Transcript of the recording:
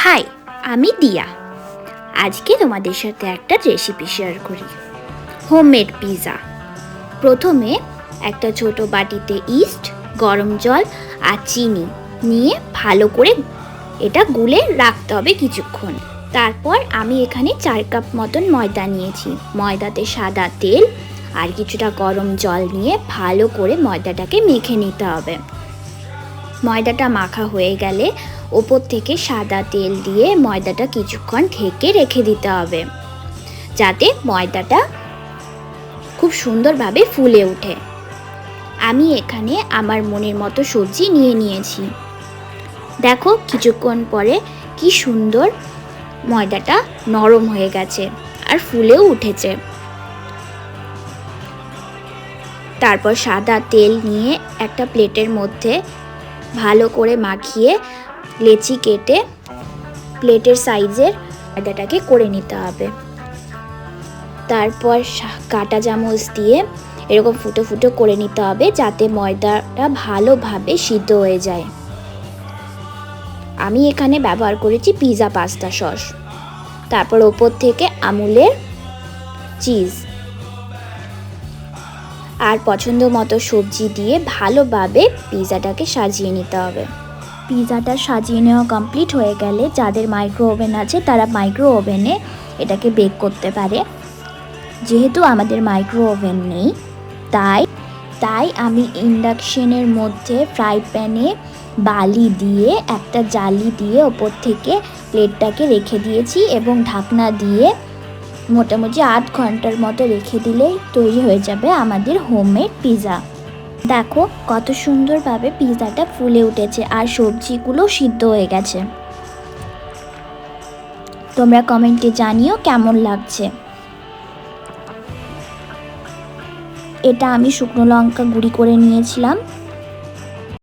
High, আমি দিয়া। আজকে তোমাদের সাথে একটা রেসিপি শেয়ার করি, হোমমেড পিৎজা। প্রথমে একটা ছোট বাটিতে ইস্ট, গরম জল আর চিনি নিয়ে ভালো করে এটা গুলে রাখতে হবে কিছুক্ষণ। তারপর আমি এখানে 4 কাপ মতন ময়দা নিয়েছি। ময়দাতে সাদা তেল আর কিছুটা গরম জল নিয়ে ভালো করে ময়দাটাকে মেখে নিতে হবে। ময়দাটা মাখা হয়ে গেলে ওপর থেকে সাদা তেল দিয়ে ময়দাটা কিছুক্ষণ ঢেকে রেখে দিতে হবে, যাতে ময়দাটা খুব সুন্দরভাবে ফুলে ওঠে। আমি এখানে আমার মনের মতো সবজি নিয়ে নিয়েছি। দেখো, কিছুক্ষণ পরে কি সুন্দর ময়দাটা নরম হয়ে গেছে আর ফুলেও উঠেছে। তারপর সাদা তেল নিয়ে একটা প্লেটের মধ্যে ভালো করে মাখিয়ে লেচি কেটে প্লেটের সাইজের ময়দাটাকে করে নিতে হবে। তারপর কাঁটা চামচ দিয়ে এরকম ফুটো ফুটো করে নিতে হবে, যাতে ময়দাটা ভালোভাবে সিদ্ধ হয়ে যায়। আমি এখানে ব্যবহার করেছি পিৎজা পাস্তা সস। তারপর ওপর থেকে আমুলের চিজ আর পছন্দ মতো সবজি দিয়ে ভালোভাবে পিৎজাটাকে সাজিয়ে নিতে হবে। পিৎজাটা সাজিয়ে নেওয়া কমপ্লিট হয়ে গেলে যাদের মাইক্রো ওভেন আছে তারা মাইক্রো ওভেনে এটাকে বেক করতে পারে। যেহেতু আমাদের মাইক্রো ওভেন নেই, তাই আমি ইন্ডাকশনের মধ্যে ফ্রাই প্যানে বালি দিয়ে একটা জালি দিয়ে ওপর থেকে প্লেটটাকে রেখে দিয়েছি এবং ঢাকনা দিয়ে মোটামুটি 8 ঘন্টার মতো রেখে দিলেই তৈরি হয়ে যাবে আমাদের হোমমেড পিৎজা। দেখো কত সুন্দরভাবে পিৎজাটা ফুলে উঠেছে আর সবজিগুলো সিদ্ধ হয়ে গেছে। তোমরা কমেন্টে জানিও কেমন লাগছে। এটা আমি শুকনো লঙ্কা গুঁড়ি করে নিয়েছিলাম।